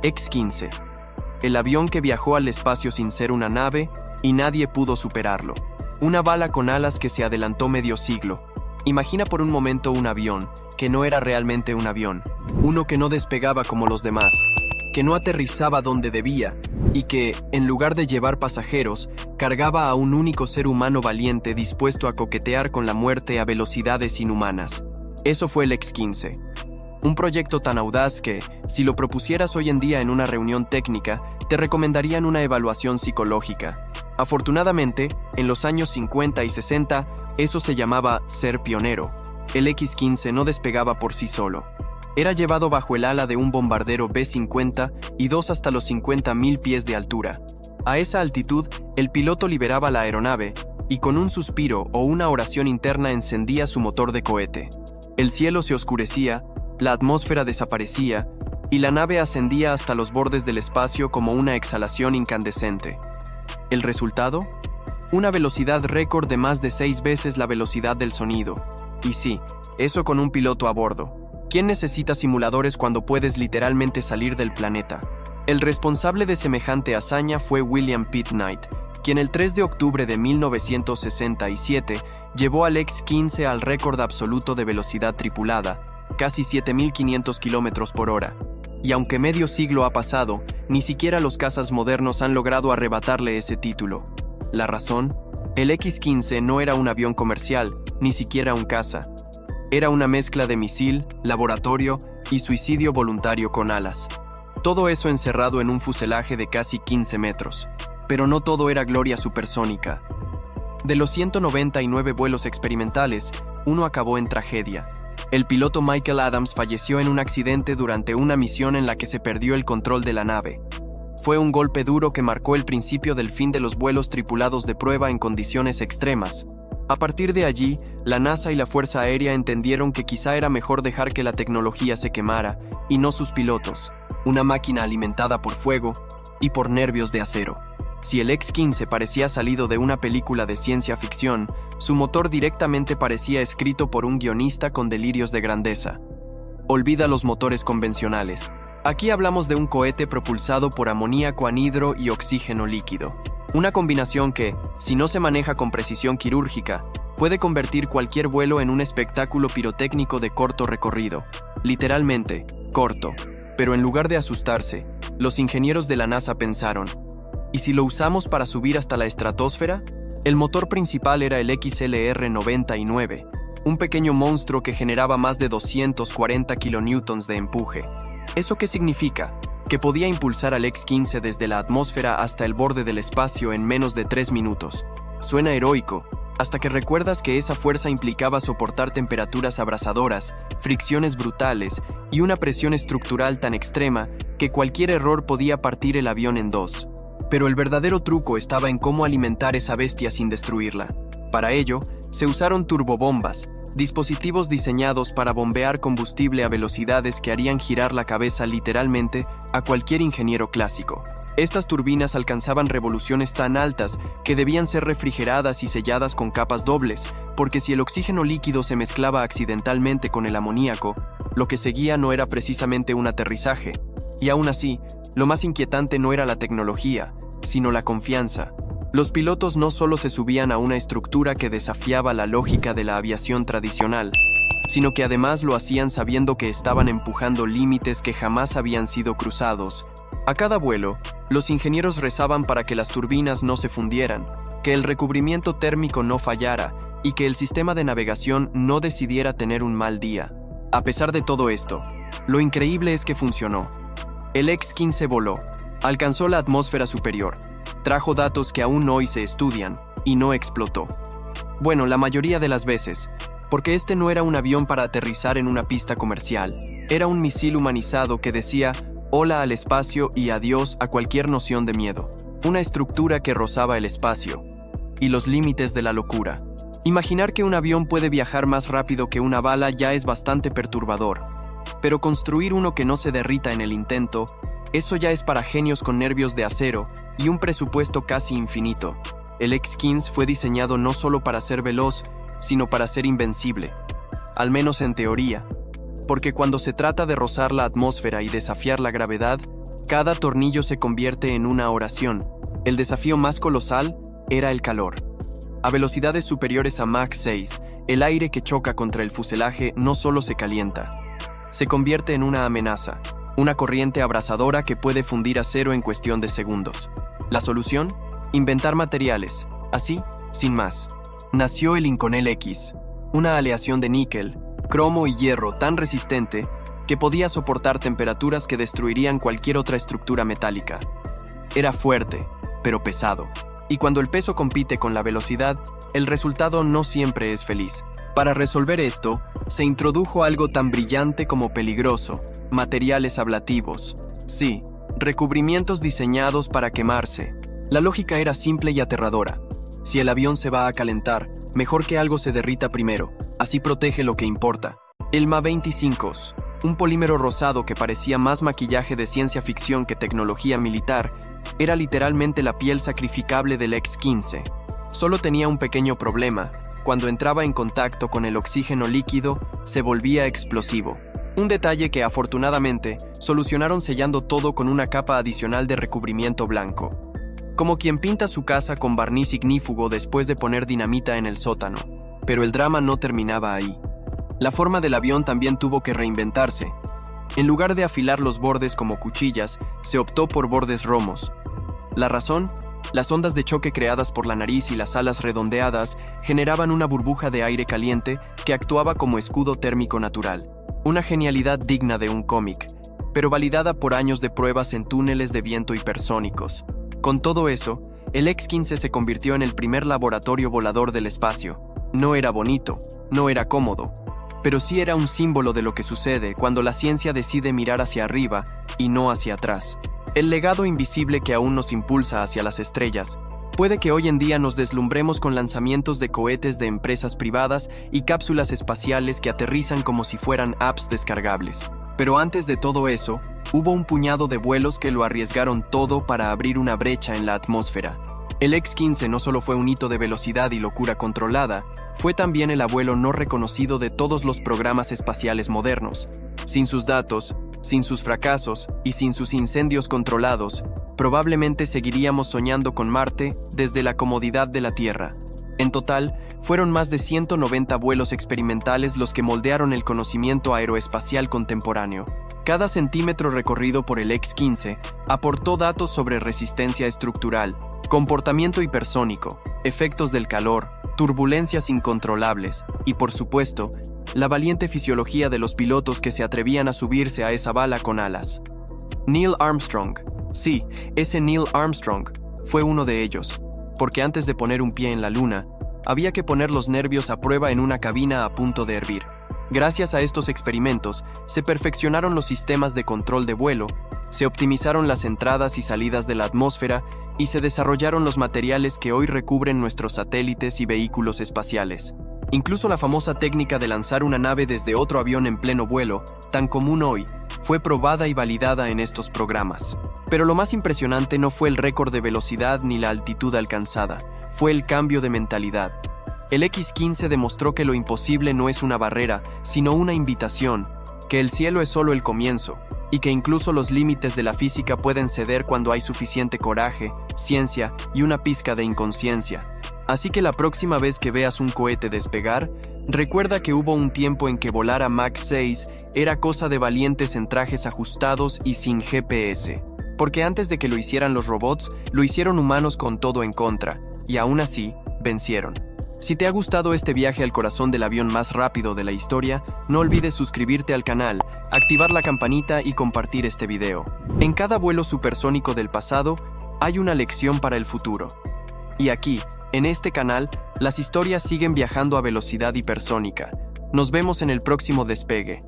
X-15. El avión que viajó al espacio sin ser una nave y nadie pudo superarlo. Una bala con alas que se adelantó medio siglo. Imagina por un momento un avión, que no era realmente un avión. Uno que no despegaba como los demás, que no aterrizaba donde debía y que, en lugar de llevar pasajeros, cargaba a un único ser humano valiente dispuesto a coquetear con la muerte a velocidades inhumanas. Eso fue el X-15. Un proyecto tan audaz que, si lo propusieras hoy en día en una reunión técnica, te recomendarían una evaluación psicológica. Afortunadamente, en los años 50 y 60, eso se llamaba ser pionero. El X-15 no despegaba por sí solo. Era llevado bajo el ala de un bombardero B-50 y dos hasta los 50.000 pies de altura. A esa altitud, el piloto liberaba la aeronave y con un suspiro o una oración interna encendía su motor de cohete. El cielo se oscurecía, la atmósfera desaparecía y la nave ascendía hasta los bordes del espacio como una exhalación incandescente. ¿El resultado? Una velocidad récord de más de 6 veces la velocidad del sonido. Y sí, eso con un piloto a bordo. ¿Quién necesita simuladores cuando puedes literalmente salir del planeta? El responsable de semejante hazaña fue William Pitt Knight, quien el 3 de octubre de 1967 llevó al X-15 al récord absoluto de velocidad tripulada, casi 7.500 km por hora. Y aunque medio siglo ha pasado, ni siquiera los cazas modernos han logrado arrebatarle ese título. ¿La razón? El X-15 no era un avión comercial, ni siquiera un caza. Era una mezcla de misil, laboratorio y suicidio voluntario con alas. Todo eso encerrado en un fuselaje de casi 15 metros. Pero no todo era gloria supersónica. De los 199 vuelos experimentales, uno acabó en tragedia. El piloto Michael Adams falleció en un accidente durante una misión en la que se perdió el control de la nave. Fue un golpe duro que marcó el principio del fin de los vuelos tripulados de prueba en condiciones extremas. A partir de allí, la NASA y la Fuerza Aérea entendieron que quizá era mejor dejar que la tecnología se quemara, y no sus pilotos, una máquina alimentada por fuego y por nervios de acero. Si el X-15 parecía salido de una película de ciencia ficción, su motor directamente parecía escrito por un guionista con delirios de grandeza. Olvida los motores convencionales. Aquí hablamos de un cohete propulsado por amoníaco anhidro y oxígeno líquido. Una combinación que, si no se maneja con precisión quirúrgica, puede convertir cualquier vuelo en un espectáculo pirotécnico de corto recorrido. Literalmente, corto. Pero en lugar de asustarse, los ingenieros de la NASA pensaron, ¿y si lo usamos para subir hasta la estratosfera? El motor principal era el XLR-99, un pequeño monstruo que generaba más de 240 kilonewtons de empuje. ¿Eso qué significa? Que podía impulsar al X-15 desde la atmósfera hasta el borde del espacio en menos de 3 minutos. Suena heroico, hasta que recuerdas que esa fuerza implicaba soportar temperaturas abrasadoras, fricciones brutales y una presión estructural tan extrema que cualquier error podía partir el avión en dos. Pero el verdadero truco estaba en cómo alimentar esa bestia sin destruirla. Para ello, se usaron turbobombas, dispositivos diseñados para bombear combustible a velocidades que harían girar la cabeza literalmente a cualquier ingeniero clásico. Estas turbinas alcanzaban revoluciones tan altas que debían ser refrigeradas y selladas con capas dobles, porque si el oxígeno líquido se mezclaba accidentalmente con el amoníaco, lo que seguía no era precisamente un aterrizaje. Y aún así, lo más inquietante no era la tecnología, sino la confianza. Los pilotos no solo se subían a una estructura que desafiaba la lógica de la aviación tradicional, sino que además lo hacían sabiendo que estaban empujando límites que jamás habían sido cruzados. A cada vuelo, los ingenieros rezaban para que las turbinas no se fundieran, que el recubrimiento térmico no fallara y que el sistema de navegación no decidiera tener un mal día. A pesar de todo esto, lo increíble es que funcionó. El X-15 voló, alcanzó la atmósfera superior, trajo datos que aún hoy se estudian y no explotó. Bueno, la mayoría de las veces, porque este no era un avión para aterrizar en una pista comercial. Era un misil humanizado que decía hola al espacio y adiós a cualquier noción de miedo. Una estructura que rozaba el espacio y los límites de la locura. Imaginar que un avión puede viajar más rápido que una bala ya es bastante perturbador. Pero construir uno que no se derrita en el intento, eso ya es para genios con nervios de acero y un presupuesto casi infinito. El X-15 fue diseñado no solo para ser veloz, sino para ser invencible. Al menos en teoría. Porque cuando se trata de rozar la atmósfera y desafiar la gravedad, Cada tornillo se convierte en una oración. El desafío más colosal era el calor. A velocidades superiores a Mach 6, el aire que choca contra el fuselaje no solo se calienta, se convierte en una amenaza, una corriente abrasadora que puede fundir acero en cuestión de segundos. ¿La solución? Inventar materiales. Así, sin más, nació el Inconel X, una aleación de níquel, cromo y hierro tan resistente que podía soportar temperaturas que destruirían cualquier otra estructura metálica. Era fuerte, pero pesado. Y cuando el peso compite con la velocidad, el resultado no siempre es feliz. Para resolver esto, se introdujo algo tan brillante como peligroso: materiales ablativos. Sí, recubrimientos diseñados para quemarse. La lógica era simple y aterradora. Si el avión se va a calentar, mejor que algo se derrita primero, así protege lo que importa. El Ma-25, un polímero rosado que parecía más maquillaje de ciencia ficción que tecnología militar, era literalmente la piel sacrificable del X-15. Solo tenía un pequeño problema: cuando entraba en contacto con el oxígeno líquido, se volvía explosivo. Un detalle que afortunadamente solucionaron sellando todo con una capa adicional de recubrimiento blanco. Como quien pinta su casa con barniz ignífugo después de poner dinamita en el sótano. Pero el drama no terminaba ahí. La forma del avión también tuvo que reinventarse. En lugar de afilar los bordes como cuchillas, se optó por bordes romos. ¿La razón? Las ondas de choque creadas por la nariz y las alas redondeadas generaban una burbuja de aire caliente que actuaba como escudo térmico natural. Una genialidad digna de un cómic, pero validada por años de pruebas en túneles de viento hipersónicos. Con todo eso, el X-15 se convirtió en el primer laboratorio volador del espacio. No era bonito, no era cómodo, pero sí era un símbolo de lo que sucede cuando la ciencia decide mirar hacia arriba y no hacia atrás. El legado invisible que aún nos impulsa hacia las estrellas. Puede que hoy en día nos deslumbremos con lanzamientos de cohetes de empresas privadas y cápsulas espaciales que aterrizan como si fueran apps descargables. Pero antes de todo eso, hubo un puñado de vuelos que lo arriesgaron todo para abrir una brecha en la atmósfera. El X-15 no solo fue un hito de velocidad y locura controlada, fue también el abuelo no reconocido de todos los programas espaciales modernos. Sin sus datos, sin sus fracasos y sin sus incendios controlados, probablemente seguiríamos soñando con Marte desde la comodidad de la Tierra. En total, fueron más de 190 vuelos experimentales los que moldearon el conocimiento aeroespacial contemporáneo. Cada centímetro recorrido por el X-15 aportó datos sobre resistencia estructural, comportamiento hipersónico, efectos del calor, turbulencias incontrolables y, por supuesto, la valiente fisiología de los pilotos que se atrevían a subirse a esa bala con alas. Neil Armstrong. Sí, ese Neil Armstrong fue uno de ellos, porque antes de poner un pie en la luna, había que poner los nervios a prueba en una cabina a punto de hervir. Gracias a estos experimentos, se perfeccionaron los sistemas de control de vuelo, se optimizaron las entradas y salidas de la atmósfera y se desarrollaron los materiales que hoy recubren nuestros satélites y vehículos espaciales. Incluso la famosa técnica de lanzar una nave desde otro avión en pleno vuelo, tan común hoy, fue probada y validada en estos programas. Pero lo más impresionante no fue el récord de velocidad ni la altitud alcanzada, fue el cambio de mentalidad. El X-15 demostró que lo imposible no es una barrera, sino una invitación, que el cielo es solo el comienzo, y que incluso los límites de la física pueden ceder cuando hay suficiente coraje, ciencia y una pizca de inconsciencia. Así que la próxima vez que veas un cohete despegar, recuerda que hubo un tiempo en que volar a Mach 6 era cosa de valientes en trajes ajustados y sin GPS. Porque antes de que lo hicieran los robots, lo hicieron humanos con todo en contra, y aún así, vencieron. Si te ha gustado este viaje al corazón del avión más rápido de la historia, no olvides suscribirte al canal, activar la campanita y compartir este video. En cada vuelo supersónico del pasado, hay una lección para el futuro. Y aquí, en este canal, las historias siguen viajando a velocidad hipersónica. Nos vemos en el próximo despegue.